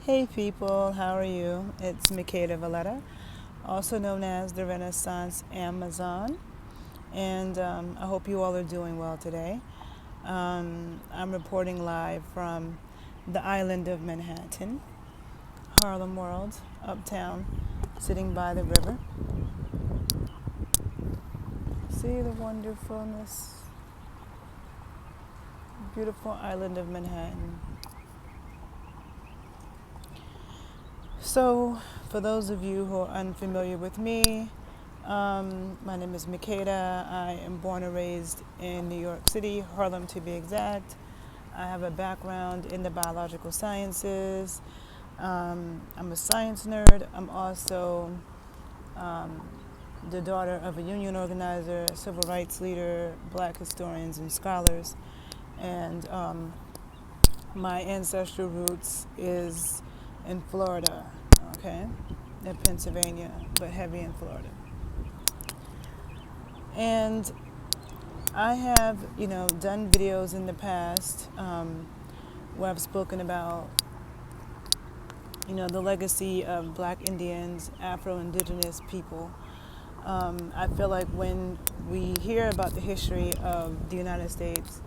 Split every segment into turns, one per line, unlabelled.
Hey people, how are you? It's Makeda Valletta, also known as the Renaissance Amazon, and I hope you all are doing well today. I'm reporting live from the island of Manhattan, Harlem World, uptown, sitting by the river. See the wonderfulness, beautiful island of Manhattan. So, for those of you who are unfamiliar with me, my name is Makeda. I am born and raised in New York City, Harlem to be exact. I have a background in the biological sciences. I'm a science nerd. I'm also the daughter of a union organizer, a civil rights leader, black historians, and scholars. And my ancestral roots is in Florida, okay, in Pennsylvania, but heavy in Florida. And I have, done videos in the past where I've spoken about, the legacy of Black Indians, Afro-Indigenous people. I feel like when we hear about the history of the United States,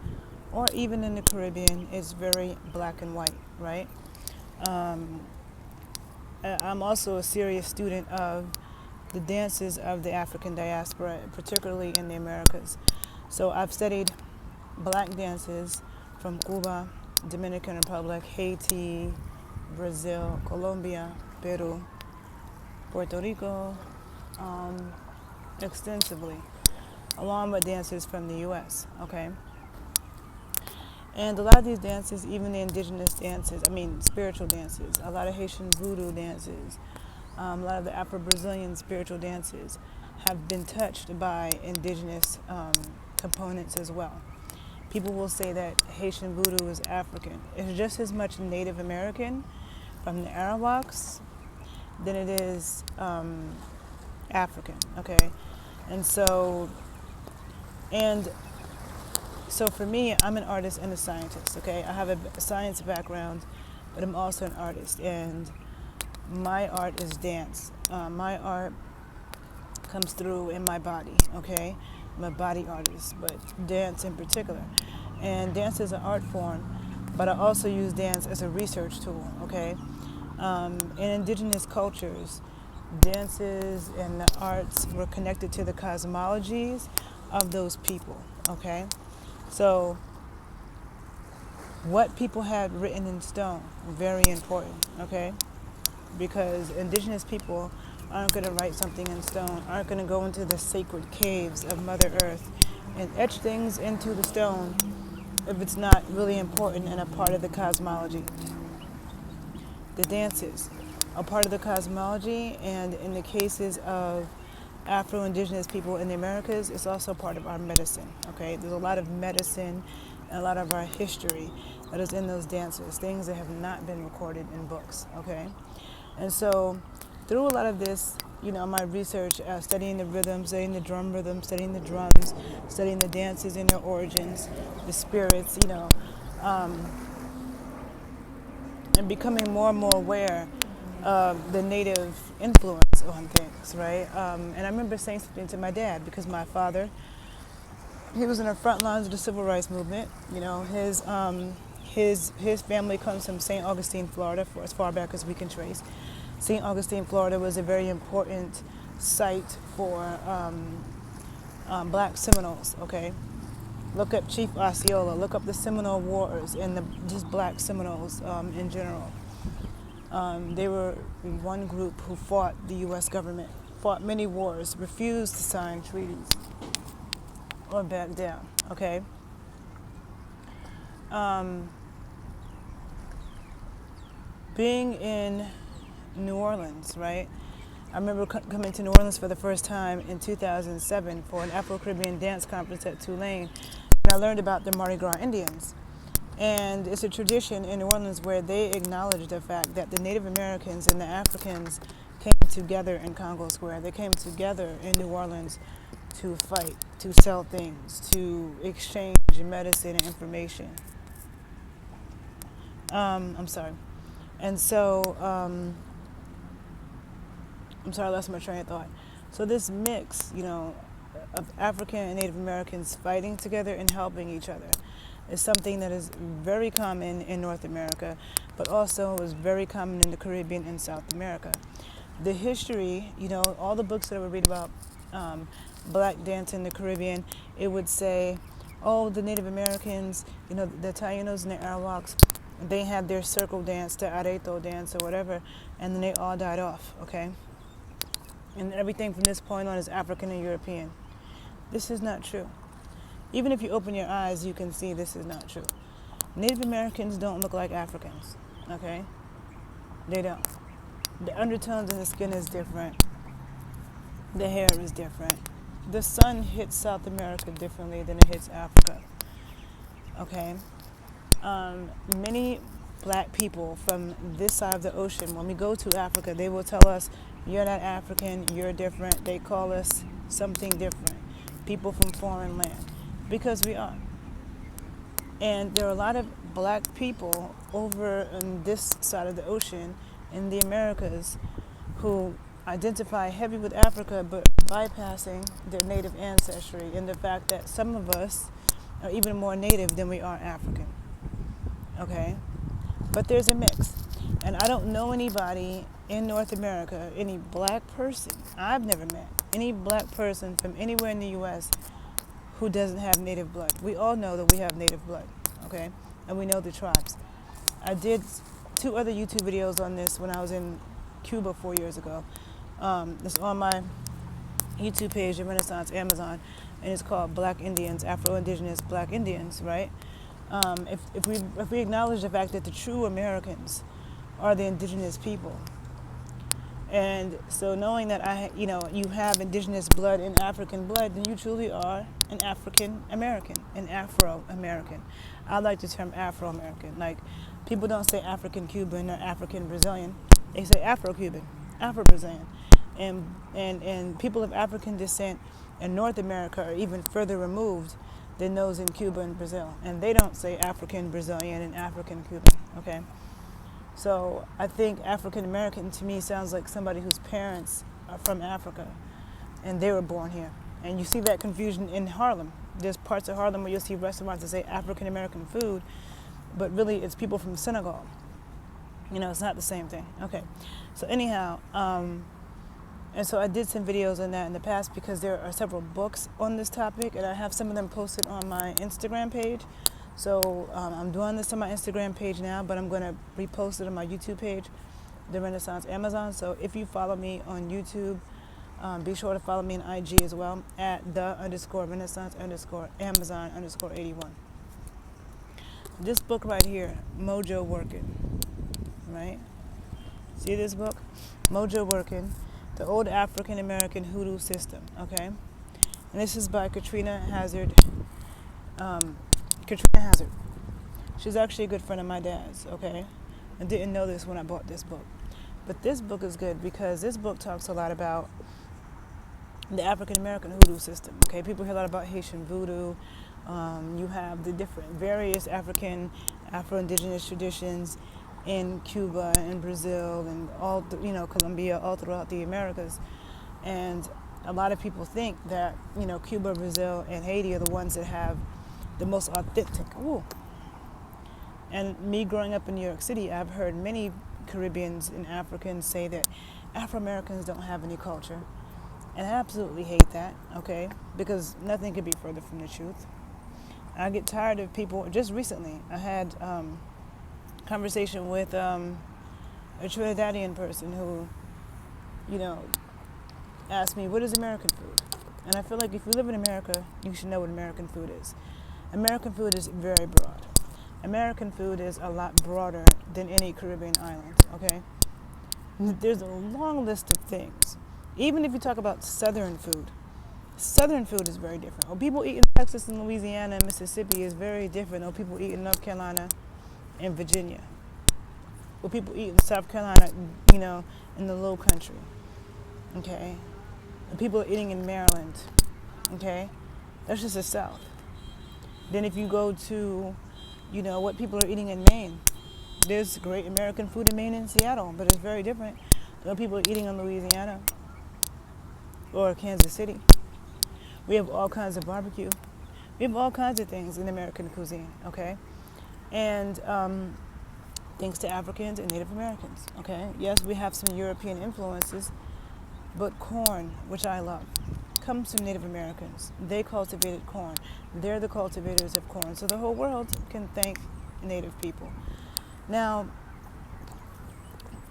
or even in the Caribbean, it's very black and white, right? I'm also a serious student of the dances of the African diaspora, particularly in the Americas. So I've studied black dances from Cuba, Dominican Republic, Haiti, Brazil, Colombia, Peru, Puerto Rico, extensively, along with dances from the U.S., okay? And a lot of these dances, even the indigenous dances, spiritual dances, a lot of Haitian voodoo dances, a lot of the Afro-Brazilian spiritual dances have been touched by indigenous components as well. People will say that Haitian voodoo is African. It's just as much Native American from the Arawaks than it is African, okay? And so for me, I'm an artist and a scientist, okay? I have a science background, but I'm also an artist, and my art is dance. My art comes through in my body, okay? I'm a body artist, but dance in particular. And dance is an art form, but I also use dance as a research tool, okay? In indigenous cultures, dances and the arts were connected to the cosmologies of those people, okay? So what people had written in stone, very important, okay? Because indigenous people aren't going to write something in stone, aren't going to go into the sacred caves of Mother Earth and etch things into the stone if it's not really important and a part of the cosmology. The dances are part of the cosmology, and in the cases of Afro-Indigenous people in the Americas, it's also part of our medicine, okay? There's a lot of medicine and a lot of our history that is in those dances, things that have not been recorded in books, okay? And so through a lot of this, my research, studying the rhythms, studying the drum rhythms, studying the drums, studying the dances and their origins, the spirits, and becoming more and more aware of the native influence on things, right? And I remember saying something to my dad because my father, he was in the front lines of the civil rights movement. His family comes from St. Augustine, Florida, for as far back as we can trace. St. Augustine, Florida was a very important site for black Seminoles, okay? Look up Chief Osceola, look up the Seminole Wars and just black Seminoles in general. They were one group who fought the U.S. government, fought many wars, refused to sign treaties or back down, okay? Being in New Orleans, right? I remember coming to New Orleans for the first time in 2007 for an Afro-Caribbean dance conference at Tulane, and I learned about the Mardi Gras Indians. And it's a tradition in New Orleans where they acknowledge the fact that the Native Americans and the Africans came together in Congo Square. They came together in New Orleans to fight, to sell things, to exchange medicine and information. I'm sorry. And so, I'm sorry, I lost my train of thought. So this mix, of African and Native Americans fighting together and helping each other is something that is very common in North America, but also is very common in the Caribbean and South America. The history, all the books that I would read about black dance in the Caribbean, it would say, oh, the Native Americans, the Tainos and the Arawaks, they had their circle dance, the areto dance or whatever, and then they all died off, okay? And everything from this point on is African and European. This is not true. Even if you open your eyes, you can see this is not true. Native Americans don't look like Africans, okay? They don't. The undertones in the skin is different. The hair is different. The sun hits South America differently than it hits Africa, okay? Many black people from this side of the ocean, when we go to Africa, they will tell us, you're not African, you're different. They call us something different. People from foreign land. Because we are. And there are a lot of black people over on this side of the ocean in the Americas who identify heavy with Africa but bypassing their native ancestry and the fact that some of us are even more native than we are African. Okay? But there's a mix. And I don't know anybody in North America, any black person, I've never met any black person from anywhere in the U.S. who doesn't have native blood. We all know that we have native blood, okay? And we know the tribes. I did 2 other YouTube videos on this when I was in Cuba 4 years ago. It's on my YouTube page at Renaissance Amazon, and it's called Black Indians, Afro-Indigenous Black Indians, right? If we acknowledge the fact that the true Americans are the indigenous people, and so knowing that you have indigenous blood and African blood, then you truly are an African American, an Afro American. I like the term Afro American. Like, people don't say African Cuban or African Brazilian; they say Afro Cuban, Afro Brazilian, and people of African descent in North America are even further removed than those in Cuba and Brazil, and they don't say African Brazilian and African Cuban. Okay. So I think African American to me sounds like somebody whose parents are from Africa and they were born here. And you see that confusion in Harlem. There's parts of Harlem where you'll see restaurants that say African American food, but really it's people from Senegal. It's not the same thing. Okay. So anyhow, and so I did some videos on that in the past because there are several books on this topic, and I have some of them posted on my Instagram page. So I'm doing this on my Instagram page now, but I'm going to repost it on my YouTube page, The Renaissance Amazon. So if you follow me on YouTube, be sure to follow me on IG as well, at the_Renaissance_Amazon_81. This book right here, Mojo Working, right? See this book? Mojo Working, The Old African American Hoodoo System, okay? And this is by Katrina Hazard. She's actually a good friend of my dad's, okay? I didn't know this when I bought this book. But this book is good because this book talks a lot about the African American hoodoo system, okay? People hear a lot about Haitian voodoo. You have the different various Afro-Indigenous traditions in Cuba and Brazil and Colombia, all throughout the Americas. And a lot of people think that, Cuba, Brazil, and Haiti are the ones that have the most authentic. Ooh. And me growing up in New York City, I've heard many Caribbeans and Africans say that Afro-Americans don't have any culture. And I absolutely hate that, okay? Because nothing could be further from the truth. I get tired of people. Just recently, I had a conversation with a Trinidadian person who, asked me, what is American food? And I feel like if you live in America, you should know what American food is. American food is very broad. American food is a lot broader than any Caribbean island, okay? There's a long list of things. Even if you talk about Southern food is very different. What people eat in Texas and Louisiana and Mississippi is very different than what people eat in North Carolina and Virginia. What people eat in South Carolina, in the low country, okay? And people are eating in Maryland, okay? That's just the South. Then if you go to, what people are eating in Maine, There's great American food in Maine and Seattle, but it's very different than what people are eating in Louisiana or Kansas City. We have all kinds of barbecue. We have all kinds of things in American cuisine, okay? And thanks to Africans and Native Americans, okay? Yes, we have some European influences, but corn, which I love, comes from Native Americans. They cultivated corn. They're the cultivators of corn. So the whole world can thank Native people. Now,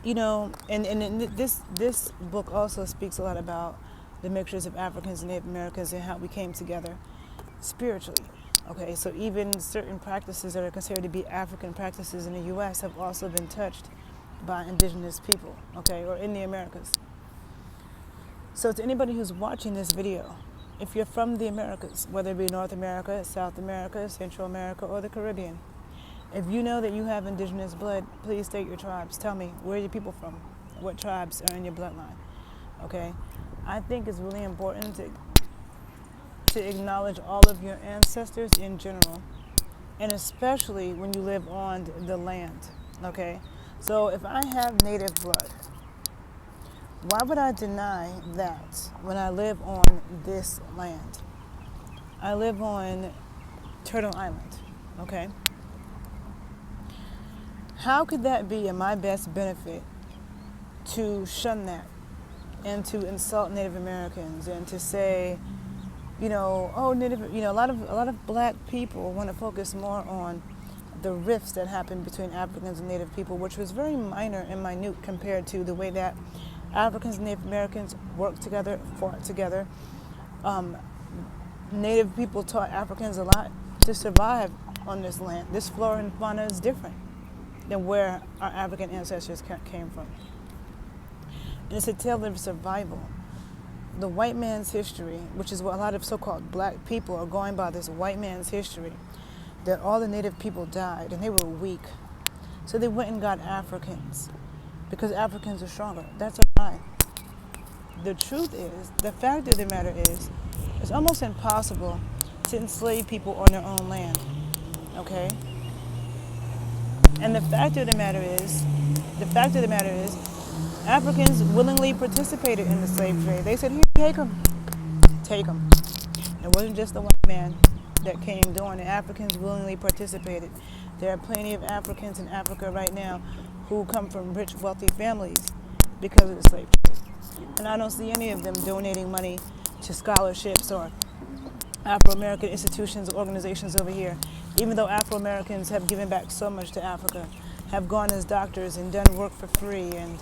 and this book also speaks a lot about the mixtures of Africans and Native Americans and how we came together spiritually. Okay, so even certain practices that are considered to be African practices in the U.S. have also been touched by indigenous people, okay, or in the Americas. So to anybody who's watching this video, if you're from the Americas, whether it be North America, South America, Central America, or the Caribbean, if you know that you have indigenous blood, please state your tribes. Tell me, where are your people from? What tribes are in your bloodline? Okay? I think it's really important to acknowledge all of your ancestors in general, and especially when you live on the land. Okay? So if I have native blood, why would I deny that when I live on this land? I live on Turtle Island, okay? How could that be in my best benefit to shun that and to insult Native Americans and to say, a lot of black people want to focus more on the rifts that happened between Africans and Native people, which was very minor and minute compared to the way that Africans and Native Americans worked together, fought together. Native people taught Africans a lot to survive on this land. This flora and fauna is different than where our African ancestors came from. And it's a tale of survival. The white man's history, which is what a lot of so-called black people are going by, this white man's history, that all the Native people died and they were weak. So they went and got Africans because Africans are stronger. That's a lie. The truth is, the fact of the matter is, it's almost impossible to enslave people on their own land, okay? And the fact of the matter is, Africans willingly participated in the slave trade. They said, here, take them. Take them. It wasn't just the white man that came doing it. Africans willingly participated. There are plenty of Africans in Africa right now who come from rich, wealthy families because of the slave trade. And I don't see any of them donating money to scholarships or Afro-American institutions or organizations over here, even though Afro-Americans have given back so much to Africa, have gone as doctors and done work for free and,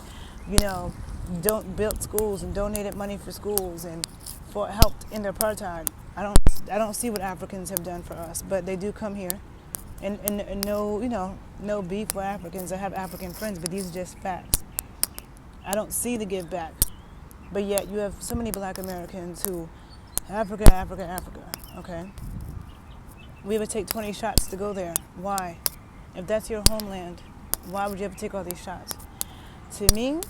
don't built schools and donated money for schools and helped in the apartheid. I don't see what Africans have done for us, but they do come here. And no beef for Africans. I have African friends, but these are just facts. I don't see the give back. But yet you have so many black Americans who, Africa, okay? We would take 20 shots to go there. Why? If that's your homeland, why would you ever take all these shots? To me,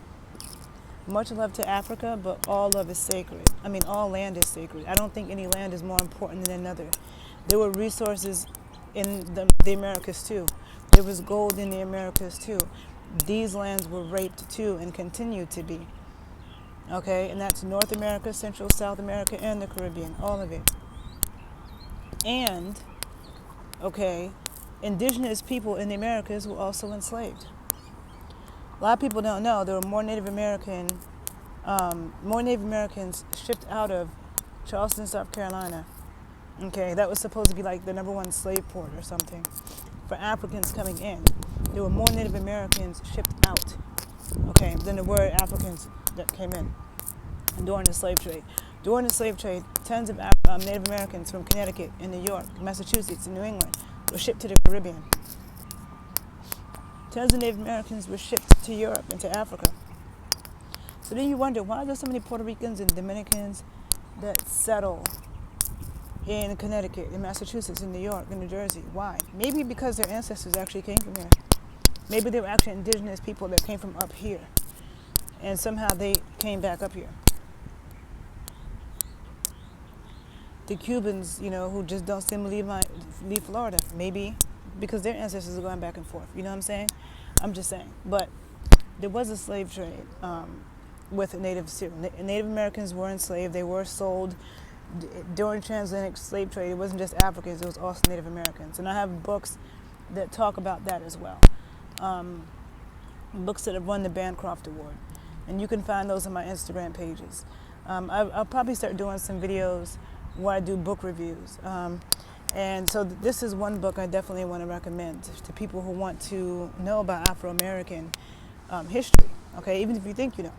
much love to Africa, but all love is sacred. I mean, all land is sacred. I don't think any land is more important than another. There were resources in the Americas too. There was gold in the Americas too. These lands were raped too and continue to be. Okay, and that's North America, Central, South America, and the Caribbean, all of it. And, okay, indigenous people in the Americas were also enslaved. A lot of people don't know there were more Native Americans shipped out of Charleston, South Carolina. Okay, that was supposed to be like the #1 slave port or something for Africans coming in. There were more Native Americans shipped out, okay, than there were Africans that came in during the slave trade. During the slave trade, tons of Native Americans from Connecticut and New York, Massachusetts, and New England were shipped to the Caribbean. Tons of Native Americans were shipped to Europe and to Africa. So then you wonder, why are there so many Puerto Ricans and Dominicans that settle in Connecticut, in Massachusetts, in New York, in New Jersey? Why? Maybe because their ancestors actually came from here. Maybe they were actually indigenous people that came from up here. And somehow they came back up here. The Cubans, who just don't seem to leave Florida, maybe because their ancestors are going back and forth. You know what I'm saying? I'm just saying. But there was a slave trade with natives too. Native Americans were enslaved. They were sold during transatlantic slave trade. It wasn't just Africans, it was also Native Americans. And I have books that talk about that as well. Books that have won the Bancroft Award. And you can find those on my Instagram pages. I'll probably start doing some videos where I do book reviews. And so this is one book I definitely want to recommend to people who want to know about Afro-American history, okay, even if you think you know.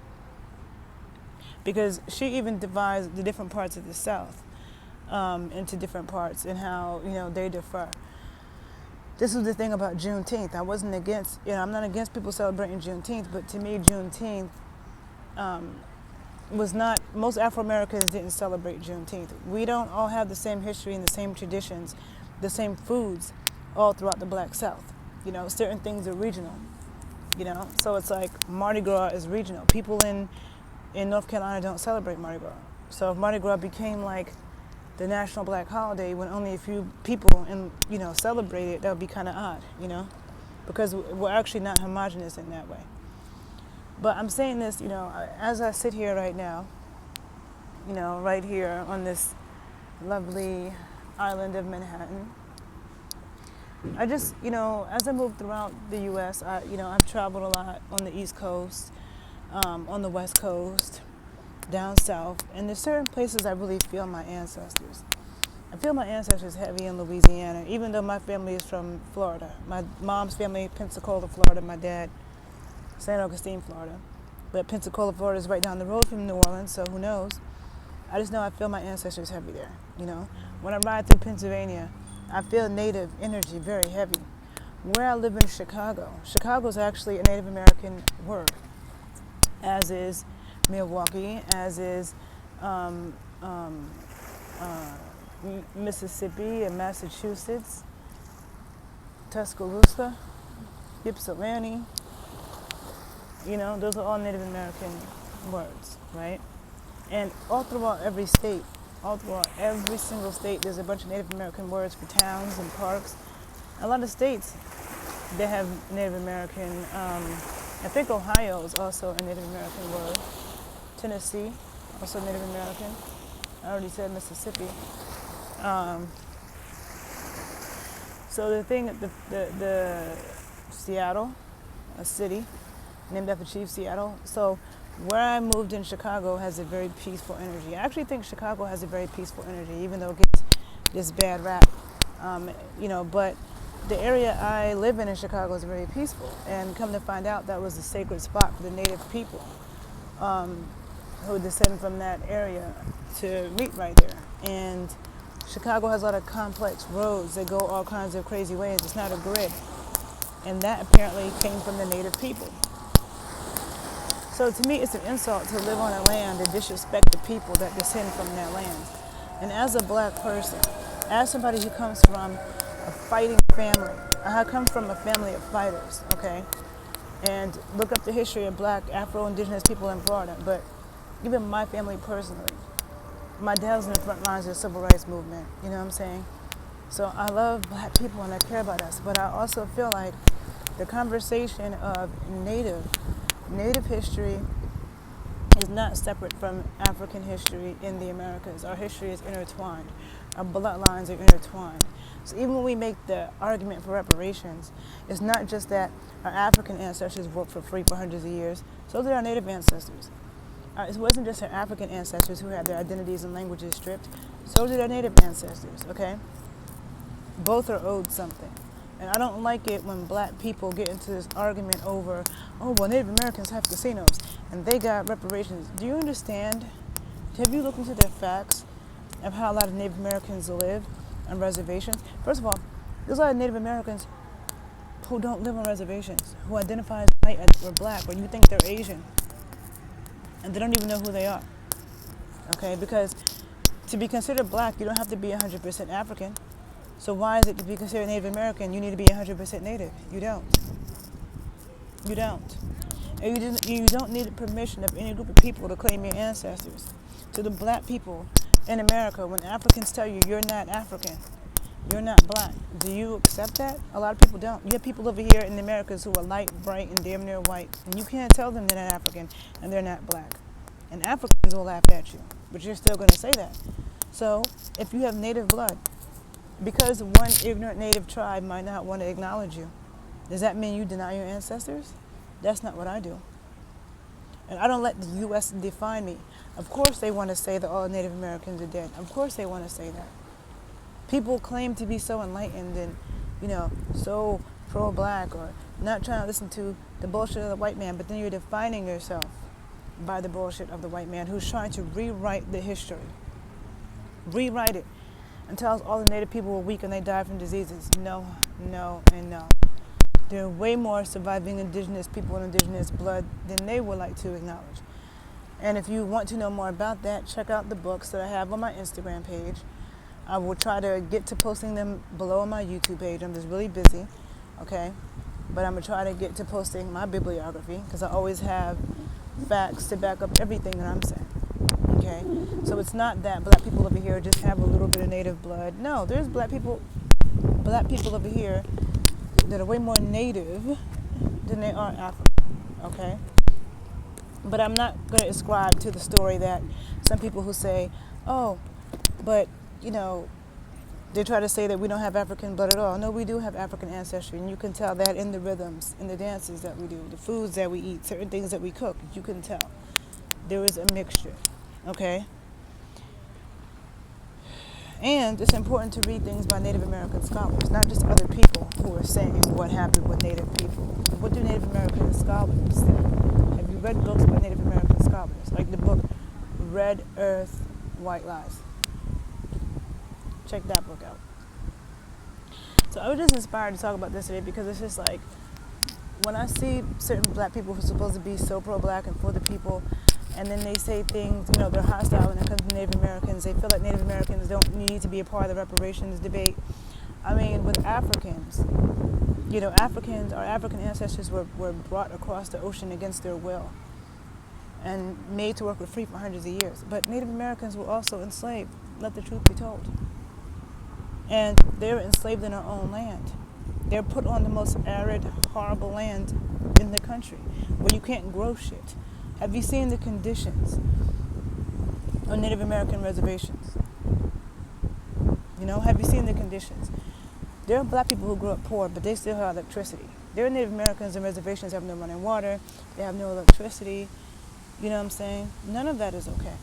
Because she even divides the different parts of the South into different parts and how, they differ. This was the thing about Juneteenth. I wasn't against, I'm not against people celebrating Juneteenth, but to me, Juneteenth was not, most Afro-Americans didn't celebrate Juneteenth. We don't all have the same history and the same traditions, the same foods all throughout the Black South. Certain things are regional, so it's like Mardi Gras is regional. People in North Carolina don't celebrate Mardi Gras. So if Mardi Gras became like the national black holiday when only a few people celebrate it, that would be kind of odd, because we're actually not homogenous in that way. But I'm saying this, as I sit here right now, right here on this lovely island of Manhattan, I just, as I move throughout the U.S., I've traveled a lot on the East Coast, on the West Coast, down south, and there's certain places I really feel my ancestors. I feel my ancestors heavy in Louisiana, even though my family is from Florida. My mom's family, Pensacola, Florida. My dad, St. Augustine, Florida. But Pensacola, Florida is right down the road from New Orleans, so who knows? I just know I feel my ancestors heavy there, When I ride through Pennsylvania, I feel Native energy very heavy. Where I live in Chicago is actually a Native American word, as is Milwaukee, as is Mississippi and Massachusetts, Tuscaloosa, Ypsilanti. Those are all Native American words, right? And all throughout every state, all throughout every single state, there's a bunch of Native American words for towns and parks. A lot of states, they have Native American, I think Ohio is also a Native American word. Tennessee, also Native American. I already said Mississippi. So the thing, the Seattle, a city named after Chief Seattle. So where I moved in Chicago has a very peaceful energy. I actually think Chicago has a very peaceful energy, even though it gets this bad rap. But the area I live in Chicago is very peaceful. And come to find out, that was a sacred spot for the Native people who descend from that area to meet right there. And Chicago has a lot of complex roads that go all kinds of crazy ways. It's not a grid. And that apparently came from the Native people. So to me, it's an insult to live on a land and disrespect the people that descend from that land. And as a black person, as somebody who comes from a fighting family, I come from a family of fighters, okay? And look up the history of black Afro-Indigenous people in Florida. But even my family personally, my dad was in the front lines of the civil rights movement, you know what I'm saying? So I love black people and I care about us, but I also feel like the conversation of Native history is not separate from African history in the Americas. Our history is intertwined. Our bloodlines are intertwined. So even when we make the argument for reparations, it's not just that our African ancestors worked for free for hundreds of years. So did our Native ancestors. It wasn't just our African ancestors who had their identities and languages stripped. So did our Native ancestors, okay? Both are owed something. And I don't like it when black people get into this argument over, Native Americans have casinos and they got reparations. Do you understand? Have you looked into the facts of how a lot of Native Americans live on reservations? First of all, there's a lot of Native Americans who don't live on reservations, who identify as white or black, or you think they're Asian, and they don't even know who they are. Okay, because to be considered black, you don't have to be 100% African. So why is it to be considered Native American, you need to be 100% Native? You don't. You don't. And you don't need permission of any group of people to claim your ancestors. To the black people in America, when Africans tell you you're not African, You're not black. Do you accept that? A lot of people don't. You have people over here in the Americas who are light, bright, and damn near white, and you can't tell them they're not African and they're not black. And Africans will laugh at you, but you're still going to say that. So, if you have native blood, because one ignorant native tribe might not want to acknowledge you, does that mean you deny your ancestors? That's not what I do. And I don't let the U.S. define me. Of course they want to say that all Native Americans are dead. Of course they want to say that. People claim to be so enlightened and, so pro-black or not trying to listen to the bullshit of the white man, but then you're defining yourself by the bullshit of the white man who's trying to rewrite the history. Rewrite it and tell us all the native people were weak and they died from diseases. No, no, and no. There are way more surviving indigenous people and indigenous blood than they would like to acknowledge. And if you want to know more about that, check out the books that I have on my Instagram page. I will try to get to posting them below on my YouTube page. I'm just really busy, okay? But I'm going to try to get to posting my bibliography because I always have facts to back up everything that I'm saying, okay? So it's not that black people over here just have a little bit of native blood. No, there's black people over here that are way more native than they are African, okay? But I'm not going to ascribe to the story that some people who say, oh, but, they try to say that we don't have African blood at all. No, we do have African ancestry, and you can tell that in the rhythms, in the dances that we do, the foods that we eat, certain things that we cook. You can tell. There is a mixture, okay? And it's important to read things by Native American scholars, not just other people who are saying what happened with Native people. What do Native American scholars say? Have you read books by Native American scholars? Like the book Red Earth, White Lies. Check that book out. So I was just inspired to talk about this today because it's just like, when I see certain black people who are supposed to be so pro-black and for the people, and then they say things, they're hostile when it comes to Native Americans. They feel like Native Americans don't need to be a part of the reparations debate. I mean, with Africans, our African ancestors were brought across the ocean against their will and made to work for free for hundreds of years. But Native Americans were also enslaved, let the truth be told. And they're enslaved in our own land. They're put on the most arid, horrible land in the country where you can't grow shit. Have you seen the conditions on Native American reservations? Have you seen the conditions? There are black people who grew up poor, but they still have electricity. There are Native Americans on reservations that have no running water, they have no electricity. You know what I'm saying? None of that is okay.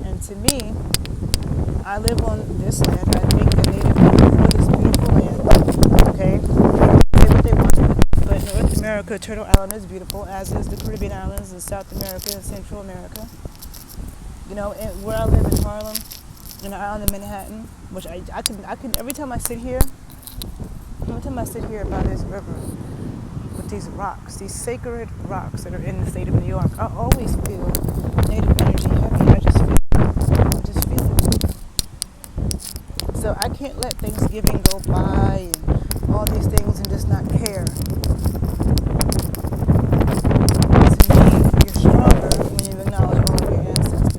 And to me, I live on this land. I think the Native people for this beautiful land, okay? They say what they want. But North America, Turtle Island is beautiful, as is the Caribbean islands in South America and Central America. And where I live in Harlem, in the island of Manhattan, which I can every time I sit here by this river with these rocks, these sacred rocks that are in the state of New York, I always feel native energy heavy. I just feel it. So I can't let Thanksgiving go by and all these things and just not care. To me, you're stronger when you acknowledge all of your ancestors.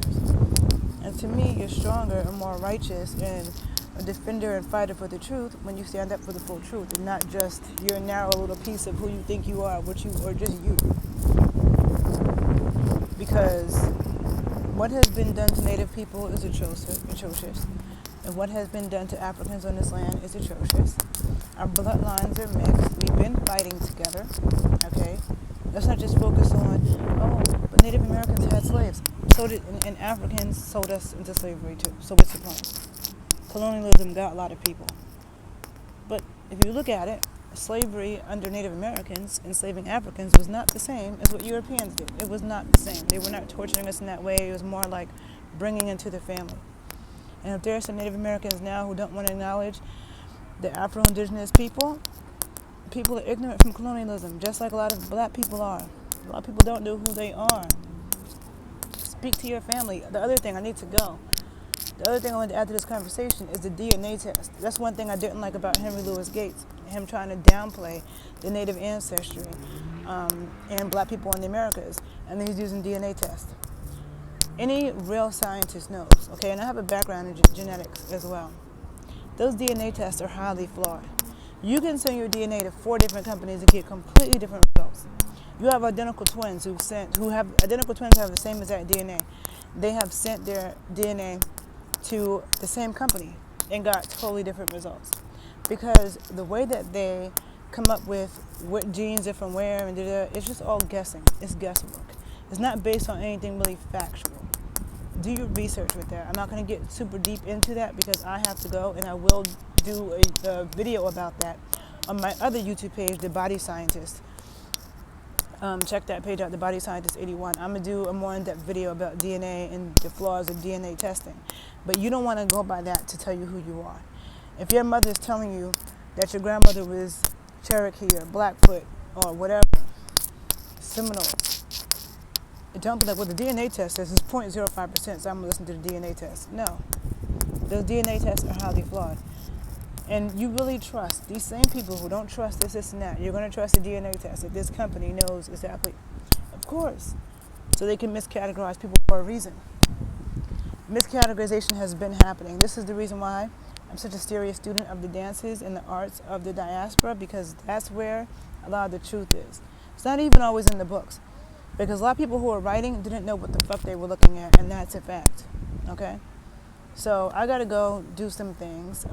And to me, you're stronger and more righteous and a defender and fighter for the truth when you stand up for the full truth and not just your narrow little piece of who you think you are, or just you. Because what has been done to Native people is atrocious. And what has been done to Africans on this land is atrocious. Our bloodlines are mixed. We've been fighting together, okay? Let's not just focus on, but Native Americans had slaves. So did, and Africans sold us into slavery too. So what's the point? Colonialism got a lot of people. But if you look at it, slavery under Native Americans, enslaving Africans, was not the same as what Europeans did. It was not the same. They were not torturing us in that way. It was more like bringing into the family. And if there are some Native Americans now who don't want to acknowledge the Afro-Indigenous people are ignorant from colonialism, just like a lot of black people are. A lot of people don't know who they are. Speak to your family. The other thing, I need to go. The other thing I wanted to add to this conversation is the DNA test. That's one thing I didn't like about Henry Louis Gates, him trying to downplay the native ancestry and black people in the Americas. And then he's using DNA tests. Any real scientist knows, okay, and I have a background in genetics as well. Those DNA tests are highly flawed. You can send your DNA to 4 different companies and get completely different results. You have identical twins who have identical twins who have the same exact DNA. They have sent their DNA to the same company and got totally different results, because the way that they come up with what genes are from where and it's just all guessing. It's guesswork. It's not based on anything really factual. Do your research with that. I'm not going to get super deep into that because I have to go, and I will do a video about that on my other YouTube page, The Body Scientist. Check that page out, The Body Scientist 81. I'm going to do a more in-depth video about DNA and the flaws of DNA testing. But you don't want to go by that to tell you who you are. If your mother is telling you that your grandmother was Cherokee or Blackfoot or whatever, Seminole, don't be like, well, the DNA test says it's 0.05%, so I'm going to listen to the DNA test. No. Those DNA tests are highly flawed. And you really trust these same people who don't trust this and that. You're going to trust the DNA test that this company knows exactly. Of course. So they can miscategorize people for a reason. Miscategorization has been happening. This is the reason why I'm such a serious student of the dances and the arts of the diaspora, because that's where a lot of the truth is. It's not even always in the books, because a lot of people who are writing didn't know what the fuck they were looking at, and that's a fact. Okay? So I got to go do some things.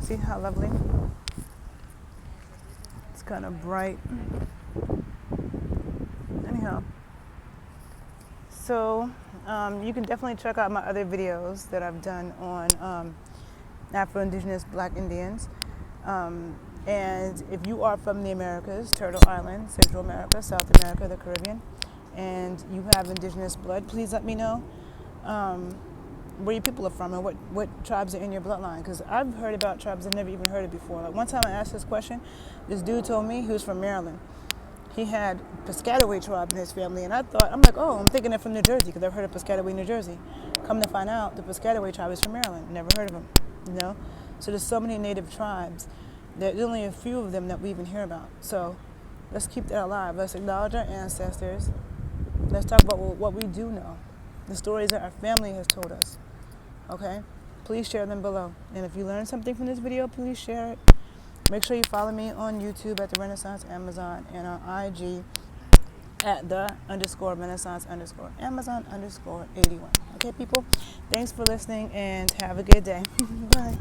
See how lovely? It's kind of bright. Anyhow. So you can definitely check out my other videos that I've done on Afro-Indigenous Black Indians. And if you are from the Americas, Turtle Island, Central America, South America, the Caribbean, and you have indigenous blood, please let me know where your people are from and what tribes are in your bloodline. Because I've heard about tribes I've never even heard of before. Like one time I asked this question, this dude told me he was from Maryland. He had Piscataway tribe in his family, and I'm thinking they're from New Jersey because I've heard of Piscataway, New Jersey. Come to find out, the Piscataway tribe is from Maryland. Never heard of them, you know? So there's so many native tribes. There's only a few of them that we even hear about. So let's keep that alive. Let's acknowledge our ancestors. Let's talk about what we do know, the stories that our family has told us. Okay? Please share them below. And if you learned something from this video, please share it. Make sure you follow me on YouTube at the Renaissance Amazon and on IG at the_Renaissance_Amazon_81. Okay, people? Thanks for listening and have a good day. Bye.